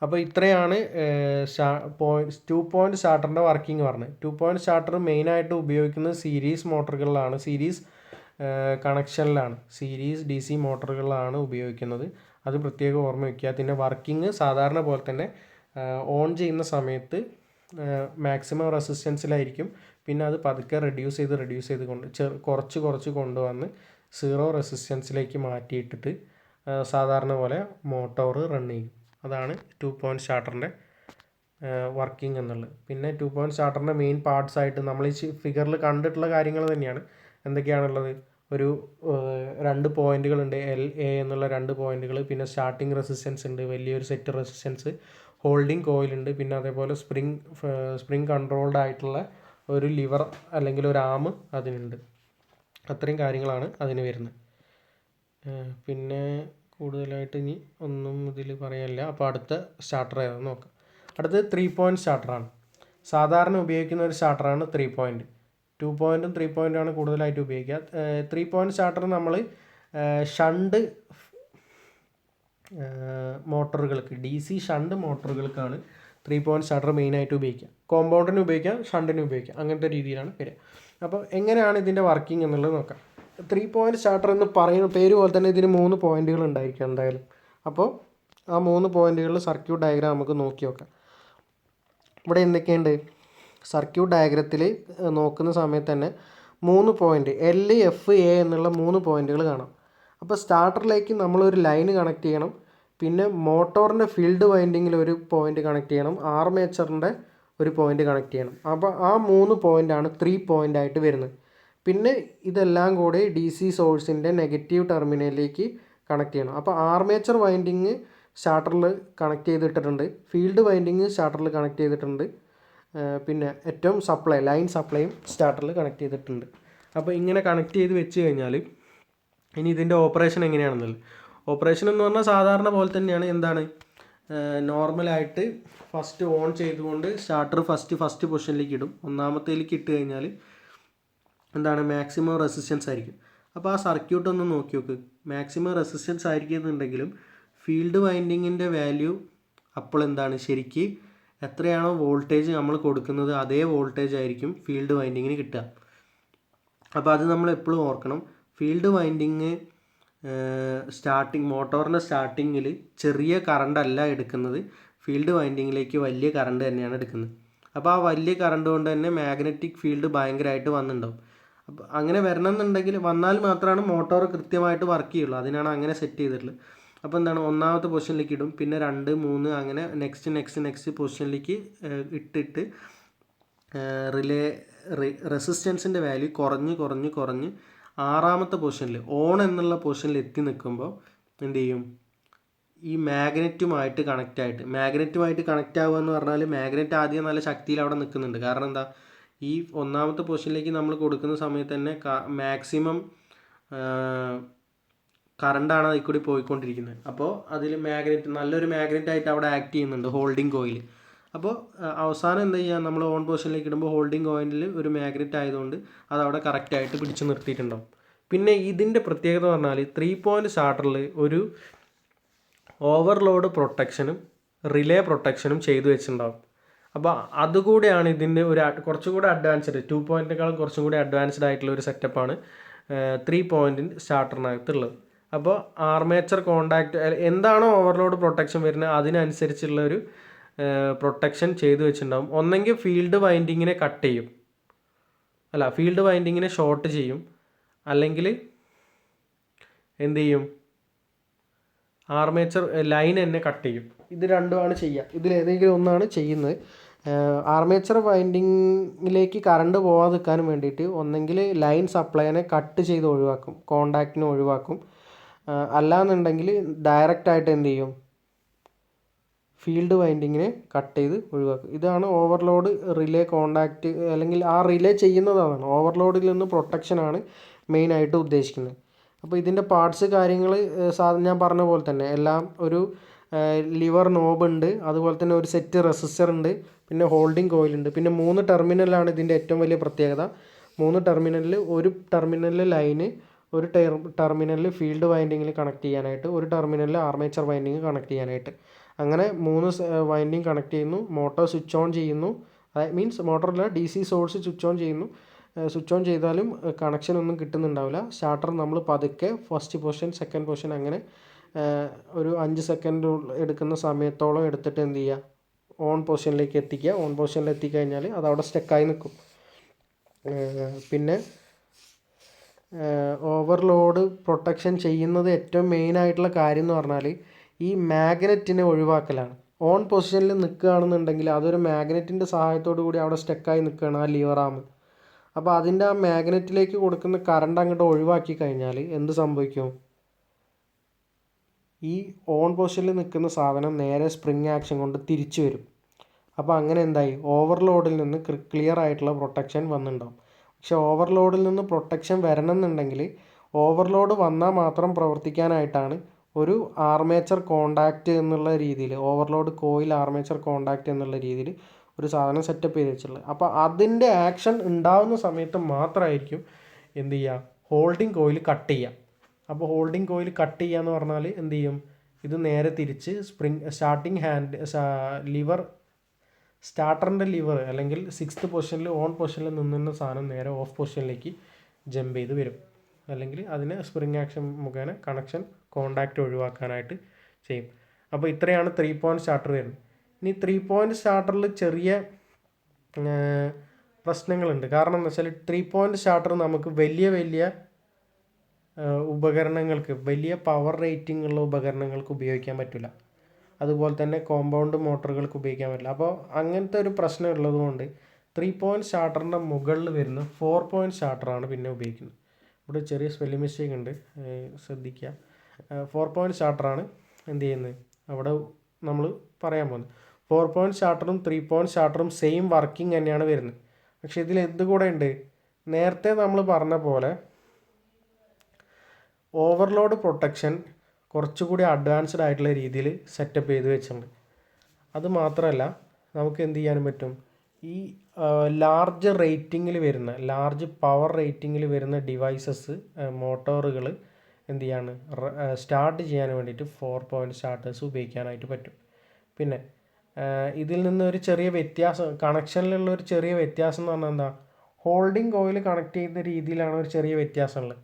[SPEAKER 1] അപ്പോൾ ഇത്രയാണ് 2 പോയിൻറ്റ് സ്റ്റാർട്ടറിൻ്റെ വർക്കിംഗ് പറഞ്ഞത്. 2 പോയിൻറ്റ് സ്റ്റാർട്ടർ മെയിനായിട്ട് ഉപയോഗിക്കുന്നത് സീരീസ് മോട്ടറുകളിലാണ്, സീരീസ് കണക്ഷനിലാണ്, സീരീസ് DC മോട്ടറുകളിലാണ് ഉപയോഗിക്കുന്നത്. അത് പ്രത്യേകം ഓർമ്മ വയ്ക്കുക. അതിൻ്റെ വർക്കിംഗ് സാധാരണ പോലെ തന്നെ ഓൺ ചെയ്യുന്ന സമയത്ത് മാക്സിമം റെസിസ്റ്റൻസിലായിരിക്കും. പിന്നെ അത് പതുക്കെ റെഡ്യൂസ് ചെയ്ത് കുറച്ച് കൊണ്ടുവന്ന് 0 റെസിസ്റ്റൻസിലേക്ക് മാറ്റിയിട്ടിട്ട് സാധാരണ പോലെ മോട്ടോർ റൺ ചെയ്യും. അതാണ് 2 പോയിൻറ്റ് സ്റ്റാർട്ടറിൻ്റെ വർക്കിംഗ് എന്നുള്ളത്. പിന്നെ 2 പോയിൻറ്റ് സ്റ്റാർട്ടറിൻ്റെ മെയിൻ പാർട്സ് ആയിട്ട് നമ്മൾ ഈ ഫിഗറിൽ കണ്ടിട്ടുള്ള കാര്യങ്ങൾ തന്നെയാണ്. എന്തൊക്കെയാണുള്ളത്, ഒരു 2 പോയിൻറ്റുകളുണ്ട്, LA എന്നുള്ള 2 പോയിൻറ്റുകൾ. പിന്നെ സ്റ്റാർട്ടിംഗ് റെസിസ്റ്റൻസ് ഉണ്ട്, വലിയൊരു സെറ്റ് റെസിസ്റ്റൻസ്. ഹോൾഡിംഗ് കോയിലുണ്ട്. പിന്നെ അതേപോലെ സ്പ്രിങ് കൺട്രോൾഡ് ആയിട്ടുള്ള ഒരു ലിവർ അല്ലെങ്കിൽ ഒരു ആം അതിനുണ്ട്. അത്രയും കാര്യങ്ങളാണ് അതിന് വരുന്നത്. പിന്നെ കൂടുതലായിട്ട് ഇനി ഒന്നും ഇതിൽ പറയാനില്ല. അപ്പോൾ അടുത്ത സ്റ്റാർട്ടർ ഏതാണെന്ന് നോക്കാം. അടുത്തത് 3 പോയിൻറ്റ് സ്റ്റാർട്ടറാണ്. സാധാരണ ഉപയോഗിക്കുന്ന ഒരു സ്റ്റാർട്ടറാണ് 3 പോയിൻറ്റ്. 2 പോയിൻറ്റും 3 പോയിൻറ്റുമാണ് കൂടുതലായിട്ട് ഉപയോഗിക്കുക. 3 പോയിൻറ്റ് സ്റ്റാർട്ടർ നമ്മൾ ഷണ്ട് മോട്ടറുകൾക്ക്, DC ഷണ്ട് മോട്ടറുകൾക്കാണ് 3 പോയിൻറ്റ് സ്റ്റാർട്ടർ മെയിനായിട്ട് ഉപയോഗിക്കുക. കോമ്പൗണ്ടിന് ഉപയോഗിക്കാം, ഷണ്ടിന് ഉപയോഗിക്കാം, അങ്ങനത്തെ രീതിയിലാണ് വരിക. അപ്പോൾ എങ്ങനെയാണ് ഇതിൻ്റെ വർക്കിംഗ് എന്നുള്ളത് നോക്കാം. 3 പോയിൻറ്റ് സ്റ്റാർട്ടർ എന്ന് പറയുന്ന പേര് പോലെ തന്നെ ഇതിന് 3 പോയിൻറ്റുകൾ ഉണ്ടായിരിക്കും എന്തായാലും. അപ്പോൾ ആ 3 പോയിൻറ്റുകളിൽ സർക്യൂട്ട് ഡയഗ്രാം നമുക്ക് നോക്കി നോക്കാം. ഇവിടെ എന്തൊക്കെയുണ്ട്, സർക്യൂട്ട് ഡയഗ്രത്തിൽ നോക്കുന്ന സമയത്ത് തന്നെ 3 പോയിൻറ്റ് L, F, A എന്നുള്ള 3 പോയിൻറ്റുകൾ കാണാം. അപ്പോൾ സ്റ്റാർട്ടറിലേക്ക് നമ്മളൊരു ലൈൻ കണക്ട് ചെയ്യണം. പിന്നെ മോട്ടോറിൻ്റെ ഫീൽഡ് വൈൻഡിങ്ങിൽ ഒരു പോയിൻ്റ് കണക്ട് ചെയ്യണം. ആർമേച്ചറിൻ്റെ ഒരു പോയിൻ്റ് കണക്ട് ചെയ്യണം. അപ്പോൾ ആ 3 പോയിൻ്റാണ് 3 പോയിൻ്റ് ആയിട്ട് വരുന്നത്. പിന്നെ ഇതെല്ലാം കൂടി DC സോഴ്സിൻ്റെ നെഗറ്റീവ് ടെർമിനലിലേക്ക് കണക്ട് ചെയ്യണം. അപ്പോൾ ആർമേച്ചർ വൈൻഡിങ് സ്റ്റാർട്ടറിൽ കണക്ട് ചെയ്തിട്ടുണ്ട്, ഫീൽഡ് വൈൻഡിങ് സ്റ്റാർട്ടറിൽ കണക്ട് ചെയ്തിട്ടുണ്ട്, പിന്നെ ഏറ്റവും ലൈൻ സപ്ലൈയും സ്റ്റാർട്ടറിൽ കണക്ട് ചെയ്തിട്ടുണ്ട്. അപ്പോൾ ഇങ്ങനെ കണക്ട് ചെയ്ത് വെച്ച് കഴിഞ്ഞാൽ ഇനി ഇതിൻ്റെ ഓപ്പറേഷൻ എങ്ങനെയാണെന്നുള്ളത്. ഓപ്പറേഷൻ എന്ന് പറഞ്ഞാൽ സാധാരണ പോലെ തന്നെയാണ്. എന്താണ്, നോർമലായിട്ട് ഫസ്റ്റ് ഓൺ ചെയ്തുകൊണ്ട് സ്റ്റാർട്ടർ ഫസ്റ്റ് പൊസിഷനിലേക്ക് ഇടും. ഒന്നാമത്തേലേക്ക് ഇട്ട് കഴിഞ്ഞാൽ എന്താണ്, മാക്സിമം റെസിസ്റ്റൻസ് ആയിരിക്കും. അപ്പോൾ ആ സർക്യൂട്ട് ഒന്ന് നോക്കി നോക്ക്. മാക്സിമം റെസിസ്റ്റൻസ് ആയിരിക്കുന്നുണ്ടെങ്കിലും ഫീൽഡ് വൈൻഡിങ്ങിൻ്റെ വാല്യൂ അപ്പോൾ എന്താണ്, ശരിക്ക് എത്രയാണോ വോൾട്ടേജ് നമ്മൾ കൊടുക്കുന്നത് അതേ വോൾട്ടേജ് ആയിരിക്കും ഫീൽഡ് വൈൻഡിങ്ങിന് കിട്ടുക. അപ്പോൾ അത് നമ്മൾ എപ്പോഴും ഓർക്കണം. ഫീൽഡ് വൈൻഡിങ് മോട്ടോറിൻ്റെ സ്റ്റാർട്ടിങ്ങിൽ ചെറിയ കറണ്ട് അല്ല എടുക്കുന്നത്, ഫീൽഡ് വൈൻഡിങ്ങിലേക്ക് വലിയ കറണ്ട് തന്നെയാണ് എടുക്കുന്നത്. അപ്പോൾ ആ വലിയ കറണ്ട് കൊണ്ട് തന്നെ മാഗ്നറ്റിക് ഫീൽഡ് ഭയങ്കരമായിട്ട് വന്നിട്ടുണ്ടാവും. അപ്പോൾ അങ്ങനെ വരണമെന്നുണ്ടെങ്കിൽ വന്നാൽ മാത്രമാണ് മോട്ടോർ കൃത്യമായിട്ട് വർക്ക് ചെയ്യുള്ളൂ. അതിനാണ് അങ്ങനെ സെറ്റ് ചെയ്തിട്ടുള്ളത്. അപ്പോൾ എന്താണ്, ഒന്നാമത്തെ പൊസിഷനിലേക്ക് ഇടും, പിന്നെ 2, 3 അങ്ങനെ നെക്സ്റ്റ് പൊസിഷനിലേക്ക് ഇട്ടിട്ട് റെസിസ്റ്റൻസിൻ്റെ വാല്യൂ കുറഞ്ഞ് 6ാമത്തെ പൊസിഷനിൽ ഓൺ എന്നുള്ള പൊസിഷനിൽ എത്തി നിൽക്കുമ്പോൾ എന്ത് ചെയ്യും, ഈ മാഗ്നറ്റുമായിട്ട് കണക്റ്റ് ആവുക എന്ന് പറഞ്ഞാൽ മാഗ്നറ്റ് ആദ്യം നല്ല ശക്തിയിൽ അവിടെ നിൽക്കുന്നുണ്ട്. കാരണം എന്താ, ഈ 1ാമത്തെ പൊസിഷനിലേക്ക് നമ്മൾ കൊടുക്കുന്ന സമയത്ത് തന്നെ മാക്സിമം കറണ്ടാണ് അതിൽ കൂടി പോയിക്കൊണ്ടിരിക്കുന്നത്. അപ്പോൾ അതിൽ നല്ലൊരു മാഗ്നറ്റായിട്ട് അവിടെ ആക്ട് ചെയ്യുന്നുണ്ട് ഹോൾഡിംഗ് കോയിൽ. അപ്പോൾ അവസാനം എന്താ ചെയ്യുക, നമ്മൾ ഓൺ പൊസിഷനിലേക്ക് ഇടുമ്പോൾ ഹോൾഡിംഗ് കോയിലിൽ ഒരു മാഗ്നറ്റ് ആയതുകൊണ്ട് അതവിടെ കറക്റ്റായിട്ട് പിടിച്ച് നിർത്തിയിട്ടുണ്ടാവും. പിന്നെ ഇതിൻ്റെ പ്രത്യേകത പറഞ്ഞാൽ 3 പോയിൻറ്റ് സ്റ്റാർട്ടറിൽ ഒരു ഓവർലോഡ് പ്രൊട്ടക്ഷനും റിലേ പ്രൊട്ടക്ഷനും ചെയ്തു വെച്ചിട്ടുണ്ടാവും. അപ്പോൾ അതുകൂടെയാണ് ഇതിൻ്റെ കുറച്ചുകൂടെ അഡ്വാൻസ്ഡ്, 2 പോയിൻറ്റിനേക്കാളും കുറച്ചും കൂടി അഡ്വാൻസ്ഡ് ആയിട്ടുള്ള ഒരു സെറ്റപ്പാണ് 3 പോയിൻറ്റ് സ്റ്റാർട്ടറിനകത്തുള്ളത്. അപ്പോൾ ആർമേച്ചർ കോണ്ടാക്റ്റ് എന്താണോ ഓവർലോഡ് പ്രൊട്ടക്ഷൻ വരുന്നത് അതിനനുസരിച്ചുള്ളൊരു പ്രൊട്ടക്ഷൻ ചെയ്തു വെച്ചിട്ടുണ്ടാവും. ഒന്നെങ്കിൽ ഫീൽഡ് വൈൻഡിങ്ങിനെ ഫീൽഡ് വൈൻഡിങ്ങിനെ ഷോർട്ട് ചെയ്യും, അല്ലെങ്കിൽ എന്ത് ചെയ്യും, ആർമേച്ചർ ലൈൻ തന്നെ കട്ട് ചെയ്യും. ഇത് രണ്ടുമാണ് ചെയ്യുക. ഇതിലേതെങ്കിലും ഒന്നാണ് ചെയ്യുന്നത്. ആർമേച്ചർ വൈൻഡിങ്ങിലേക്ക് കറണ്ട് പോകാതിരിക്കാനും വേണ്ടിയിട്ട് ഒന്നെങ്കിൽ ലൈൻ സപ്ലൈനെ കട്ട് ചെയ്ത് ഒഴിവാക്കും, കോണ്ടാക്റ്റിനെ ഒഴിവാക്കും. അല്ലാന്നുണ്ടെങ്കിൽ ഡയറക്റ്റായിട്ട് എന്ത് ചെയ്യും, ഫീൽഡ് വൈൻഡിങ്ങിനെ കട്ട് ചെയ്ത് ഒഴിവാക്കും. ഇതാണ് ഓവർലോഡ് റിലേ കോണ്ടാക്റ്റ്, അല്ലെങ്കിൽ ആ റിലേ ചെയ്യുന്നതാണ്. ഓവർലോഡിൽ നിന്ന് പ്രൊട്ടക്ഷനാണ് മെയിനായിട്ട് ഉദ്ദേശിക്കുന്നത്. അപ്പോൾ ഇതിൻ്റെ പാർട്സ് കാര്യങ്ങൾ ഞാൻ പറഞ്ഞ പോലെ തന്നെ എല്ലാം ഒരു ലിവർ നോബ് ഉണ്ട്, അതുപോലെ തന്നെ ഒരു സെറ്റ് റെസിസ്റ്റർ ഉണ്ട്, പിന്നെ ഹോൾഡിംഗ് കോയിലുണ്ട്, പിന്നെ 3 ടെർമിനലാണ് ഇതിൻ്റെ ഏറ്റവും വലിയ പ്രത്യേകത. 3 ടെർമിനലിൽ ഒരു ടെർമിനലിൽ ലൈന്, ഒരു ടെർമിനലിൽ ഫീൽഡ് വൈൻഡിങ്ങിൽ കണക്ട് ചെയ്യാനായിട്ട്, ഒരു ടെർമിനലിൽ ആർമേച്ചർ വൈൻഡിങ് കണക്ട് ചെയ്യാനായിട്ട്. അങ്ങനെ 3 വൈൻഡിങ് കണക്ട് ചെയ്യുന്നു. മോട്ടോർ സ്വിച്ച് ഓൺ ചെയ്യുന്നു, മീൻസ് മോട്ടറിൽ DC സോഴ്സ് സ്വിച്ച് ഓൺ ചെയ്യുന്നു. സ്വിച്ച് ഓൺ ചെയ്താലും കണക്ഷൻ ഒന്നും കിട്ടുന്നുണ്ടാവില്ല. സ്റ്റാർട്ടർ നമ്മൾ പതുക്കെ ഫസ്റ്റ് പൊസിഷൻ, സെക്കൻഡ് പൊസിഷൻ അങ്ങനെ ഒരു 5 സെക്കൻഡ് എടുക്കുന്ന സമയത്തോളം എടുത്തിട്ട് എന്ത് ചെയ്യുക, ഓൺ പൊസിഷനിലേക്ക് എത്തിക്കുക. ഓൺ പൊസിഷനിൽ എത്തിക്കഴിഞ്ഞാൽ അതവിടെ സ്റ്റക്കായി നിൽക്കും. പിന്നെ ഓവർലോഡ് പ്രൊട്ടക്ഷൻ ചെയ്യുന്നത് ഏറ്റവും മെയിനായിട്ടുള്ള കാര്യം എന്ന് പറഞ്ഞാൽ ഈ മാഗ്നറ്റിനെ ഒഴിവാക്കലാണ്. ഓൺ പൊസിഷനിൽ നിൽക്കുകയാണെന്നുണ്ടെങ്കിൽ അതൊരു മാഗ്നറ്റിൻ്റെ സഹായത്തോടു കൂടി അവിടെ സ്റ്റക്കായി നിൽക്കുകയാണ് ആ ലിവർ ആം. അപ്പോൾ അതിൻ്റെ ആ മാഗ്നറ്റിലേക്ക് കൊടുക്കുന്ന കറണ്ട് അങ്ങോട്ട് ഒഴിവാക്കി കഴിഞ്ഞാൽ എന്ത് സംഭവിക്കും, ഈ ഓൺ പൊസിഷനിൽ നിൽക്കുന്ന സാധനം നേരെ സ്പ്രിങ് ആക്ഷൻ കൊണ്ട് തിരിച്ചു വരും. അപ്പോൾ അങ്ങനെ എന്തായി, ഓവർലോഡിൽ നിന്ന് ക്ലിയർ ആയിട്ടുള്ള പ്രൊട്ടക്ഷൻ വന്നിട്ടുണ്ടാവും. പക്ഷേ ഓവർലോഡിൽ നിന്ന് പ്രൊട്ടക്ഷൻ വരണം എന്നുണ്ടെങ്കിൽ ഓവർലോഡ് വന്നാൽ മാത്രം പ്രവർത്തിക്കാനായിട്ടാണ് ഒരു ആർമേച്ചർ കോണ്ടാക്റ്റ് എന്നുള്ള രീതിയിൽ, ഓവർലോഡ് കോയിൽ ആർമേച്ചർ കോണ്ടാക്റ്റ് എന്നുള്ള രീതിയിൽ ഒരു സാധനം സെറ്റപ്പ് ചെയ്ത് വെച്ചിട്ടുള്ളത്. അപ്പോൾ അതിൻ്റെ ആക്ഷൻ ഉണ്ടാകുന്ന സമയത്ത് മാത്രമായിരിക്കും എന്ത് ചെയ്യുക, ഹോൾഡിംഗ് കോയിൽ കട്ട് ചെയ്യുക. അപ്പോൾ ഹോൾഡിംഗ് കോയിൽ കട്ട് ചെയ്യുക എന്ന് പറഞ്ഞാൽ എന്ത് ചെയ്യും, ഇത് നേരെ തിരിച്ച് സ്റ്റാർട്ടറിൻ്റെ ലിവർ അല്ലെങ്കിൽ 6th പൊസിഷനിൽ ഓൺ പൊസിഷനിൽ നിന്നുന്ന സാധനം നേരെ ഓഫ് പൊസിഷനിലേക്ക് ജമ്പ് ചെയ്ത് വരും. അല്ലെങ്കിൽ അതിനെ സ്പ്രിങ് ആക്ഷൻ മുഖേന കോണ്ടാക്റ്റ് ഒഴിവാക്കാനായിട്ട് ചെയ്യും. അപ്പോൾ ഇത്രയാണ് 3 പോയിൻറ്റ് സ്റ്റാർട്ടർ വരുന്നത്. ഇനി 3 പോയിൻറ്റ് സ്റ്റാർട്ടറിൽ ചെറിയ പ്രശ്നങ്ങളുണ്ട്. കാരണം എന്താ വെച്ചാൽ 3 പോയിൻറ്റ് സ്റ്റാർട്ടർ നമുക്ക് വലിയ ഉപകരണങ്ങൾക്ക്, വലിയ പവർ റേറ്റിംഗ് ഉള്ള ഉപകരണങ്ങൾക്ക് ഉപയോഗിക്കാൻ പറ്റില്ല. അതുപോലെ തന്നെ കോമ്പൗണ്ട് മോട്ടറുകൾക്ക് ഉപയോഗിക്കാൻ പറ്റില്ല. അപ്പോൾ അങ്ങനത്തെ ഒരു പ്രശ്നം ഉള്ളതുകൊണ്ട് 3 പോയിൻറ്റ് സ്റ്റാർട്ടറിൻ്റെ മുകളിൽ വരുന്ന 4 പോയിൻറ്റ് സ്റ്റാർട്ടറാണ് പിന്നെ ഉപയോഗിക്കുന്നത്. ഇവിടെ ചെറിയ സ്പെല്ലിംഗ് മിസ്റ്റേക്ക് ഉണ്ട്, ശ്രദ്ധിക്കുക. 4 പോയിൻറ്റ് സ്റ്റാർട്ടറാണ് എന്ത് ചെയ്യുന്നത് അവിടെ നമ്മൾ പറയാൻ പോകുന്നത്. 4 പോയിൻറ്റ് സ്റ്റാർട്ടറും 3 പോയിൻറ്റ് സ്റ്റാർട്ടറും സെയിം വർക്കിംഗ് തന്നെയാണ് വരുന്നത്. പക്ഷേ ഇതിൽ എന്ത് കൂടെ ഉണ്ട്, നേരത്തെ നമ്മൾ പറഞ്ഞ പോലെ ഓവർലോഡ് പ്രൊട്ടക്ഷൻ കുറച്ചുകൂടി അഡ്വാൻസ്ഡ് ആയിട്ടുള്ള രീതിയിൽ സെറ്റപ്പ് ചെയ്ത് വെച്ചിട്ടുണ്ട്. അത് മാത്രമല്ല നമുക്ക് എന്ത് ചെയ്യാനും പറ്റും, ഈ ലാർജ് പവർ റേറ്റിങ്ങിൽ വരുന്ന ഡിവൈസസ്, മോട്ടോറുകൾ എന്ത് ചെയ്യാണ്, സ്റ്റാർട്ട് ചെയ്യാൻ വേണ്ടിയിട്ട് 4 പോയിൻറ്റ് സ്റ്റാർട്ടേഴ്സ് ഉപയോഗിക്കാനായിട്ട് പറ്റും. പിന്നെ ഇതിൽ നിന്ന് ഒരു ചെറിയ വ്യത്യാസം, കണക്ഷനിലുള്ള ഒരു ചെറിയ വ്യത്യാസം എന്ന് പറഞ്ഞാൽ എന്താ, ഹോൾഡിംഗ് കോയിൽ കണക്ട് ചെയ്യുന്ന രീതിയിലാണ് ഒരു ചെറിയ വ്യത്യാസമുള്ളത്.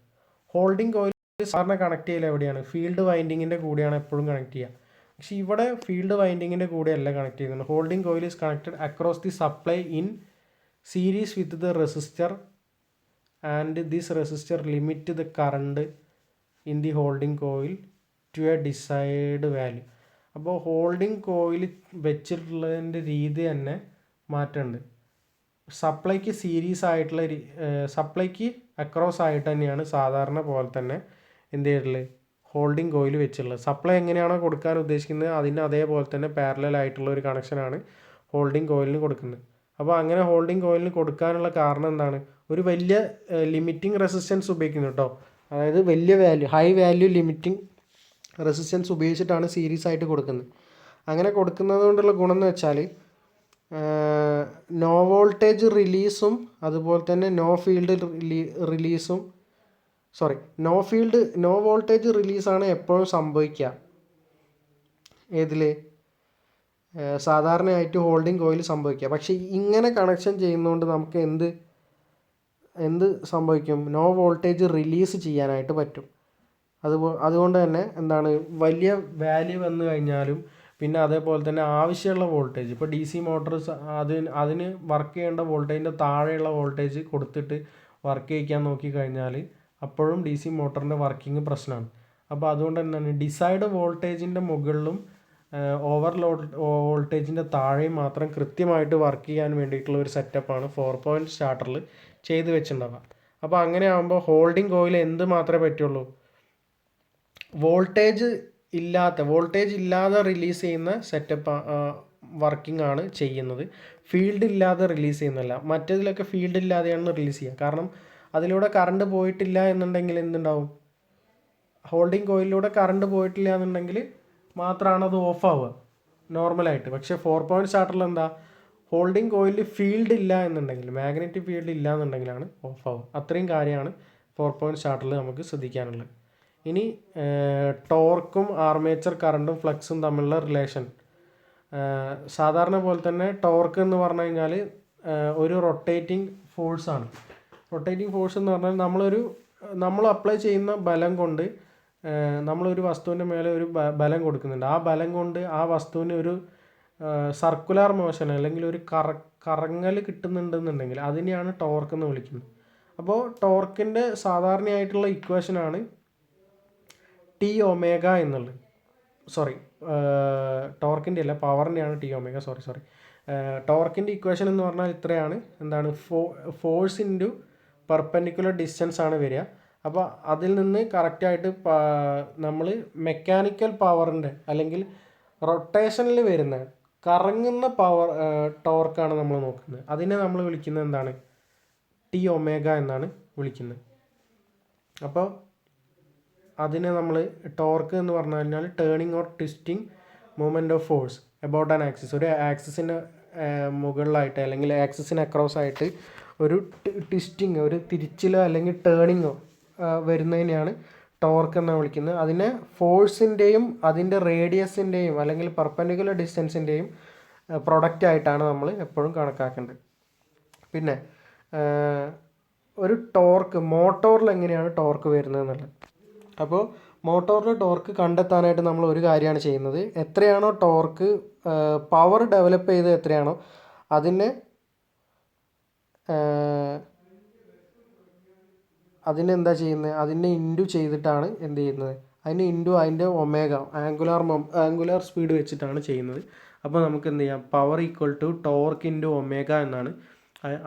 [SPEAKER 1] ഹോൾഡിംഗ് കോയിൽ സാധാരണ കണക്ട് ചെയ്യൽ എവിടെയാണ്? ഫീൽഡ് വൈൻഡിങ്ങിൻ്റെ കൂടെയാണ് എപ്പോഴും കണക്ട് ചെയ്യുക. പക്ഷേ ഇവിടെ ഫീൽഡ് വൈൻഡിങ്ങിൻ്റെ കൂടെയല്ല കണക്ട് ചെയ്യുന്നത്. Holding coil is connected across the supply in series with the resistor and this resistor limit the current in the holding coil to a desired value. അപ്പോൾ ഹോൾഡിംഗ് കോയിൽ വെച്ചിട്ടുള്ളതിൻ്റെ രീതി തന്നെ മാറ്റമുണ്ട്. സപ്ലൈക്ക് സീരീസ് ആയിട്ടുള്ള സപ്ലൈക്ക് അക്രോസ് ആയിട്ട് തന്നെയാണ് സാധാരണ പോലെ തന്നെ എന്ത് ചെയ്തിട്ടുള്ളത് ഹോൾഡിംഗ് കോയിൽ വെച്ചിട്ടുള്ളത്. സപ്ലൈ എങ്ങനെയാണോ കൊടുക്കാൻ ഉദ്ദേശിക്കുന്നത് അതിന് അതേപോലെ തന്നെ പാരലൽ ആയിട്ടുള്ള ഒരു കണക്ഷനാണ് ഹോൾഡിംഗ് കോയിലിന് കൊടുക്കുന്നത്. അപ്പോൾ അങ്ങനെ ഹോൾഡിംഗ് കോയിലിന് കൊടുക്കാനുള്ള കാരണം എന്താണ്? ഒരു വലിയ ലിമിറ്റിംഗ് റെസിസ്റ്റൻസ് ഉപയോഗിക്കുന്നു കേട്ടോ. അതായത് വലിയ value, high value limiting resistance ഉപയോഗിച്ചിട്ടാണ് സീരീസ് ആയിട്ട് കൊടുക്കുന്നത്. അങ്ങനെ കൊടുക്കുന്നത് കൊണ്ടുള്ള ഗുണം എന്ന് വെച്ചാൽ നോ വോൾട്ടേജ് റിലീസും അതുപോലെ തന്നെ നോ വോൾട്ടേജ് റിലീസാണ് എപ്പോഴും സംഭവിക്കുക. ഏതിൽ? സാധാരണയായിട്ട് ഹോൾഡിംഗ് കോയിൽ സംഭവിക്കുക. പക്ഷേ ഇങ്ങനെ കണക്ഷൻ ചെയ്യുന്നതുകൊണ്ട് നമുക്ക് എന്ത് സംഭവിക്കും? നോ വോൾട്ടേജ് റിലീസ് ചെയ്യാനായിട്ട് പറ്റും. അതുകൊണ്ട് തന്നെ എന്താണ്, വലിയ വാല്യൂ വന്നു കഴിഞ്ഞാലും പിന്നെ അതേപോലെ തന്നെ ആവശ്യമുള്ള വോൾട്ടേജ്, ഇപ്പോൾ ഡി സി മോട്ടോർ അതിന് വർക്ക് ചെയ്യേണ്ട വോൾട്ടേജിൻ്റെ താഴെയുള്ള വോൾട്ടേജ് കൊടുത്തിട്ട് വർക്ക് ചെയ്യിക്കാൻ നോക്കിക്കഴിഞ്ഞാൽ അപ്പോഴും ഡി സി മോട്ടറിൻ്റെ വർക്കിംഗ് പ്രശ്നമാണ്. അപ്പോൾ അതുകൊണ്ട് തന്നെയാണ് ഡിസൈഡ് വോൾട്ടേജിൻ്റെ മുകളിലും ഓവർലോഡ് വോൾട്ടേജിൻ്റെ താഴെയും മാത്രം കൃത്യമായിട്ട് വർക്ക് ചെയ്യാൻ വേണ്ടിയിട്ടുള്ള ഒരു സെറ്റപ്പാണ് 4 സ്റ്റാർട്ടറിൽ ചെയ്ത് വെച്ചിട്ടുണ്ടാവുക. അപ്പോൾ അങ്ങനെ ആകുമ്പോൾ ഹോൾഡിംഗ് കോയിൽ എന്ത് മാത്രമേ പറ്റുള്ളൂ? വോൾട്ടേജ് ഇല്ലാതെ റിലീസ് ചെയ്യുന്ന സെറ്റപ്പ് വർക്കിംഗ് ആണ് ചെയ്യുന്നത്. ഫീൽഡ് ഇല്ലാതെ റിലീസ് ചെയ്യുന്നില്ല. മറ്റേതിലൊക്കെ ഫീൽഡ് ഇല്ലാതെയാണ് റിലീസ് ചെയ്യുക. കാരണം അതിലൂടെ കറണ്ട് പോയിട്ടില്ല എന്നുണ്ടെങ്കിൽ എന്തുണ്ടാവും? ഹോൾഡിംഗ് കോയിലിലൂടെ കറണ്ട് പോയിട്ടില്ല എന്നുണ്ടെങ്കിൽ മാത്രമാണ് അത് ഓഫ് ആവുക നോർമലായിട്ട്. പക്ഷേ 4 സ്റ്റാർട്ടറിൽ എന്താ? ഹോൾഡിംഗ് കോയിലിൽ ഫീൽഡ് ഇല്ല എന്നുണ്ടെങ്കിൽ, മാഗ്നറ്റിക് ഫീൽഡ് ഇല്ല എന്നുണ്ടെങ്കിലാണ് ഓഫ് ആവുക. അത്രയും കാര്യമാണ് 4 സ്റ്റാർട്ടറിൽ നമുക്ക് ശ്രദ്ധിക്കാനുള്ളത്. ഇനി ടോർക്കും ആർമേച്ചർ കറണ്ടും ഫ്ലക്സും തമ്മിലുള്ള റിലേഷൻ. സാധാരണ പോലെ തന്നെ ടോർക്ക് എന്ന് പറഞ്ഞു കഴിഞ്ഞാൽ ഒരു റൊട്ടേറ്റിംഗ് ഫോഴ്സാണ്. റൊട്ടേറ്റിംഗ് ഫോഴ്സ് എന്ന് പറഞ്ഞാൽ നമ്മൾ അപ്ലൈ ചെയ്യുന്ന ബലം കൊണ്ട് നമ്മളൊരു വസ്തുവിൻ്റെ മേലെ ഒരു ബലം കൊടുക്കുന്നുണ്ട്. ആ ബലം കൊണ്ട് ആ വസ്തുവിന് ഒരു സർക്കുലർ മോഷൻ അല്ലെങ്കിൽ ഒരു കറങ്ങൽ കിട്ടുന്നുണ്ടെന്നുണ്ടെങ്കിൽ അതിനെയാണ് ടോർക്ക് എന്ന് വിളിക്കുന്നത്. അപ്പോൾ ടോർക്കിൻ്റെ സാധാരണയായിട്ടുള്ള ഇക്വേഷനാണ് ടി ഒമേഗ എന്നുള്ളത്. ടോർക്കിൻ്റെ അല്ല, പവറിൻ്റെയാണ് ടി ഒമേഗ. ടോർക്കിൻ്റെ ഇക്വേഷൻ എന്ന് പറഞ്ഞാൽ ഇത്രയാണ്. എന്താണ്? ഫോഴ്സ് ഇൻറ്റു പെർപെൻഡിക്കുലർ ഡിസ്റ്റൻസ് ആണ് വരിക. അപ്പോൾ അതിൽ നിന്ന് കറക്റ്റായിട്ട് നമ്മൾ മെക്കാനിക്കൽ പവറിൻ്റെ അല്ലെങ്കിൽ റൊട്ടേഷനിൽ വരുന്ന കറങ്ങുന്ന ടോർക്കാണ് നമ്മൾ നോക്കുന്നത്. അതിനെ നമ്മൾ വിളിക്കുന്നത് എന്താണ്? ടി ഒമേഗ എന്നാണ് വിളിക്കുന്നത്. അപ്പോൾ അതിനെ നമ്മൾ ടോർക്ക് എന്ന് പറഞ്ഞു കഴിഞ്ഞാൽ turning or twisting movement of force about an axis. ഒരു ആക്സിസിന് മുകളിലായിട്ട് അല്ലെങ്കിൽ ആക്സിസിന് അക്രോസ് ആയിട്ട് ഒരു ട്വിസ്റ്റിങ്, ഒരു തിരിച്ചിലോ അല്ലെങ്കിൽ ടേണിങ്ങോ വരുന്നതിനെയാണ് ടോർക്ക് എന്ന് വിളിക്കുന്നത്. അതിനെ ഫോഴ്സിൻ്റെയും അതിൻ്റെ റേഡിയസിൻ്റെയും അല്ലെങ്കിൽ പെർപെൻഡിക്കുലർ ഡിസ്റ്റൻസിൻ്റെയും പ്രൊഡക്റ്റ് ആയിട്ടാണ് നമ്മൾ എപ്പോഴും കണക്കാക്കേണ്ടത്. പിന്നെ ഒരു ടോർക്ക് മോട്ടോറിൽ എങ്ങനെയാണ് ടോർക്ക് വരുന്നത് എന്നുള്ളത്. അപ്പോൾ മോട്ടോറിൻ്റെ ടോർക്ക് കണ്ടെത്താനായിട്ട് നമ്മൾ ഒരു കാര്യമാണ് ചെയ്യുന്നത്. എത്രയാണോ ടോർക്ക് പവർ ഡെവലപ്പ് ചെയ്ത് എത്രയാണോ അതിനെന്താ ചെയ്യുന്നത്? അതിനെ ഇൻറ്റു ചെയ്തിട്ടാണ് എന്ത് ചെയ്യുന്നത്? അതിന് ഇൻറ്റു അതിൻ്റെ ഒമേഗ ആംഗുലാർ സ്പീഡ് വെച്ചിട്ടാണ് ചെയ്യുന്നത്. അപ്പോൾ നമുക്ക് എന്ത് ചെയ്യാം? Power equal to torque into omega എന്നാണ്.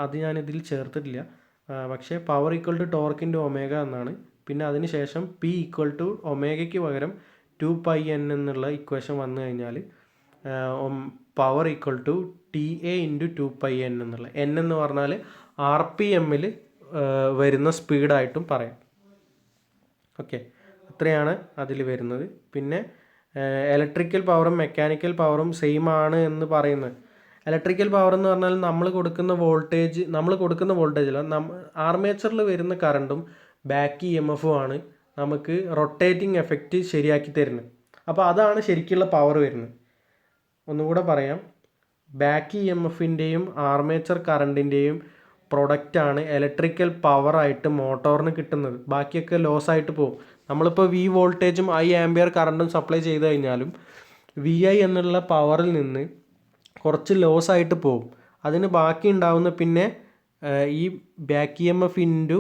[SPEAKER 1] അത് ഞാനിതിൽ ചേർത്തിട്ടില്ല. പക്ഷേ power equal to torque into omega എന്നാണ്. പിന്നെ അതിന് ശേഷം പി ഈക്വൽ ടു ഒമേഗയ്ക്ക് പകരം 2πn എന്നുള്ള ഇക്വേഷൻ വന്നു കഴിഞ്ഞാൽ power equal to TA into 2πn എന്നുള്ള. n എന്ന് പറഞ്ഞാൽ RPMൽ വരുന്ന സ്പീഡായിട്ടും പറയാം. ഓക്കെ, അത്രയാണ് അതിൽ വരുന്നത്. പിന്നെ ഇലക്ട്രിക്കൽ പവറും മെക്കാനിക്കൽ പവറും സെയിം ആണ് എന്ന് പറയുന്നത്. ഇലക്ട്രിക്കൽ പവർ എന്ന് പറഞ്ഞാൽ നമ്മൾ കൊടുക്കുന്ന വോൾട്ടേജ് അല്ല, ആർമേച്ചറിൽ വരുന്ന കറണ്ടും ബാക്ക് EMF ആണ് നമുക്ക് റൊട്ടേറ്റിംഗ് എഫക്റ്റ് ശരിയാക്കി തരുന്നത്. അപ്പോൾ അതാണ് ശരിക്കുള്ള പവർ വരുന്നത്. ഒന്നുകൂടെ പറയാം, ബാക്ക് EMFൻ്റെയും ആർമേച്ചർ കറണ്ടിൻ്റെയും പ്രൊഡക്റ്റാണ് ഇലക്ട്രിക്കൽ പവറായിട്ട് മോട്ടോറിന് കിട്ടുന്നത്. ബാക്കിയൊക്കെ ലോസ് ആയിട്ട് പോകും. നമ്മളിപ്പോൾ വി വോൾട്ടേജും ഐ ആംബിയർ കറണ്ടും സപ്ലൈ ചെയ്ത് കഴിഞ്ഞാലും വി ഐ എന്നുള്ള പവറിൽ നിന്ന് കുറച്ച് ലോസ് ആയിട്ട് പോകും. അതിന് ബാക്കി ഉണ്ടാവുന്ന പിന്നെ ഈ back E M F into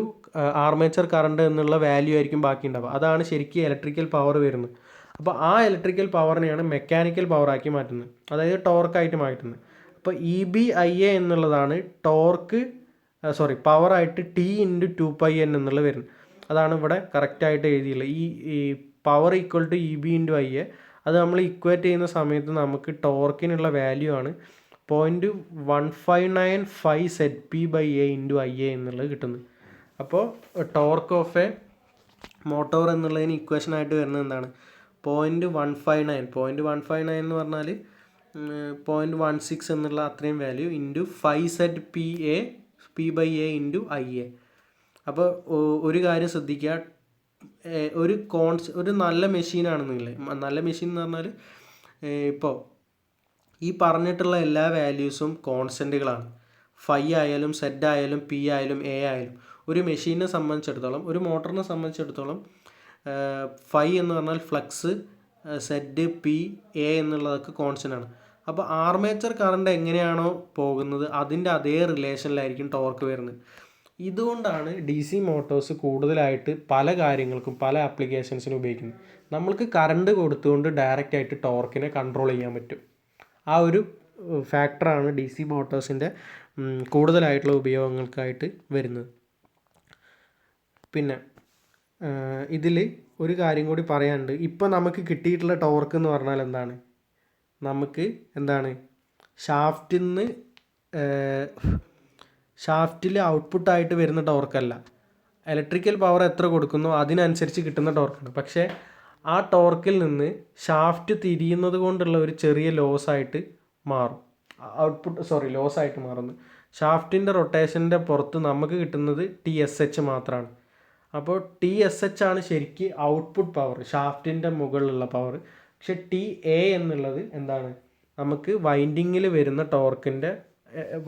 [SPEAKER 1] armature current എന്നുള്ള വാല്യൂ ആയിരിക്കും ബാക്കി ഉണ്ടാവുക. അതാണ് ശരിക്കും ഇലക്ട്രിക്കൽ പവർ വരുന്നത്. അപ്പോൾ ആ ഇലക്ട്രിക്കൽ പവറിനെയാണ് മെക്കാനിക്കൽ പവറാക്കി മാറ്റുന്നത്, അതായത് ടോർക്കായിട്ട് മാറ്റുന്നത്. അപ്പോൾ ഇ ബി ഐ എ എന്നുള്ളതാണ് പവറായിട്ട് ടി ഇൻറ്റു 2πn എന്നുള്ളത് വരുന്നത്. അതാണ് ഇവിടെ കറക്റ്റായിട്ട് എഴുതിയുള്ളത്. ഈ power equal to E B into I A. അത് നമ്മൾ ഇക്വേറ്റ് ചെയ്യുന്ന സമയത്ത് നമുക്ക് ടോർക്കിനുള്ള വാല്യൂ ആണ് 0.1595 ZP/A ഇൻറ്റു ഐ എ എന്നുള്ളത് കിട്ടുന്നത്. അപ്പോൾ ടോർക്ക് ഓഫ് എ മോട്ടോർ എന്നുള്ളതിന് ഇക്വേഷനായിട്ട് വരുന്നത് എന്താണ്? 0.159 എന്ന് പറഞ്ഞാൽ 0.16 എന്നുള്ള അത്രയും value into 5 ZP/A into I A. അപ്പോൾ ഒരു കാര്യം ശ്രദ്ധിക്കുക, ഒരു നല്ല മെഷീനാണെന്നില്ലേ, നല്ല മെഷീൻ എന്ന് പറഞ്ഞാൽ ഇപ്പോൾ ഈ പറഞ്ഞിട്ടുള്ള എല്ലാ വാല്യൂസും കോൺസ്റ്റൻറ്റുകളാണ്. ഫൈ ആയാലും സെഡ് ആയാലും പി ആയാലും എ ആയാലും. ഒരു മെഷീനെ സംബന്ധിച്ചിടത്തോളം, ഒരു മോട്ടറിനെ സംബന്ധിച്ചിടത്തോളം ഫൈ എന്ന് പറഞ്ഞാൽ ഫ്ലക്സ്, സെഡ്, പി, എ എന്നുള്ളതൊക്കെ കോൺസ്റ്റൻ്റ് ആണ്. അപ്പോൾ ആർമേച്ചർ കറണ്ട് എങ്ങനെയാണോ പോകുന്നത് അതിൻ്റെ അതേ റിലേഷനിലായിരിക്കും ടോർക്ക് വരുന്നത്. ഇതുകൊണ്ടാണ് ഡി സി മോട്ടോഴ്സ് കൂടുതലായിട്ട് പല കാര്യങ്ങൾക്കും പല ആപ്ലിക്കേഷൻസിനും ഉപയോഗിക്കുന്നത്. നമ്മൾക്ക് കറണ്ട് കൊടുത്തുകൊണ്ട് ഡയറക്റ്റായിട്ട് ടോർക്കിനെ കൺട്രോൾ ചെയ്യാൻ പറ്റും. ആ ഒരു ഫാക്ടറാണ് ഡി സി മോട്ടോഴ്സിൻ്റെ കൂടുതലായിട്ടുള്ള ഉപയോഗങ്ങൾക്കായിട്ട് വരുന്നത്. പിന്നെ ഇതിൽ ഒരു കാര്യം കൂടി പറയാനുണ്ട്. ഇപ്പോൾ നമുക്ക് കിട്ടിയിട്ടുള്ള ടോർക്ക് എന്ന് പറഞ്ഞാൽ എന്താണ്? നമുക്ക് ഷാഫ്റ്റിൽ ഔട്ട്പുട്ടായിട്ട് വരുന്ന ടോർക്കല്ല. ഇലക്ട്രിക്കൽ പവർ എത്ര കൊടുക്കുന്നോ അതിനനുസരിച്ച് കിട്ടുന്ന ടോർക്കാണ്. പക്ഷേ ആ ടോർക്കിൽ നിന്ന് ഷാഫ്റ്റ് തിരിയുന്നത് കൊണ്ടുള്ള ഒരു ചെറിയ ലോസായിട്ട് മാറും. ലോസായിട്ട് മാറുന്നു. ഷാഫ്റ്റിൻ്റെ റൊട്ടേഷൻ്റെ പുറത്ത് നമുക്ക് കിട്ടുന്നത് TSH മാത്രമാണ്. അപ്പോൾ TSH ആണ് ശരിക്ക് ഔട്ട്പുട്ട് പവർ, ഷാഫ്റ്റിൻ്റെ മുകളിലുള്ള പവർ. പക്ഷെ TA എന്നുള്ളത് എന്താണ്? നമുക്ക് വൈൻഡിങ്ങിൽ വരുന്ന ടോർക്കിൻ്റെ,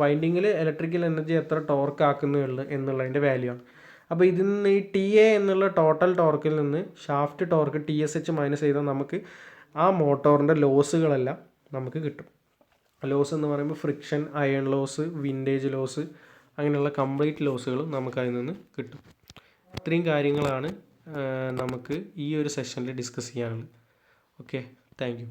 [SPEAKER 1] വൈൻഡിങ്ങിൽ ഇലക്ട്രിക്കൽ എനർജി എത്ര ടോർക്ക് ആക്കുന്നുള്ളൂ എന്നുള്ളതിൻ്റെ വാല്യൂ ആണ്. അപ്പോൾ ഇതിൽ നിന്ന് ഈ TA എന്നുള്ള ടോട്ടൽ ടോർക്കിൽ നിന്ന് ഷാഫ്റ്റ് ടോർക്ക് TSH മൈനസ് ചെയ്താൽ നമുക്ക് ആ മോട്ടോറിൻ്റെ ലോസുകളെല്ലാം നമുക്ക് കിട്ടും. ലോസ് എന്ന് പറയുമ്പോൾ friction, iron loss, windage loss, അങ്ങനെയുള്ള കംപ്ലീറ്റ് ലോസുകളും നമുക്ക് അതിൽ നിന്ന് കിട്ടും. ഇത്രയും കാര്യങ്ങളാണ് നമുക്ക് ഈ ഒരു സെഷനിൽ ഡിസ്കസ് ചെയ്യാനുള്ളത്. Okay, thank you.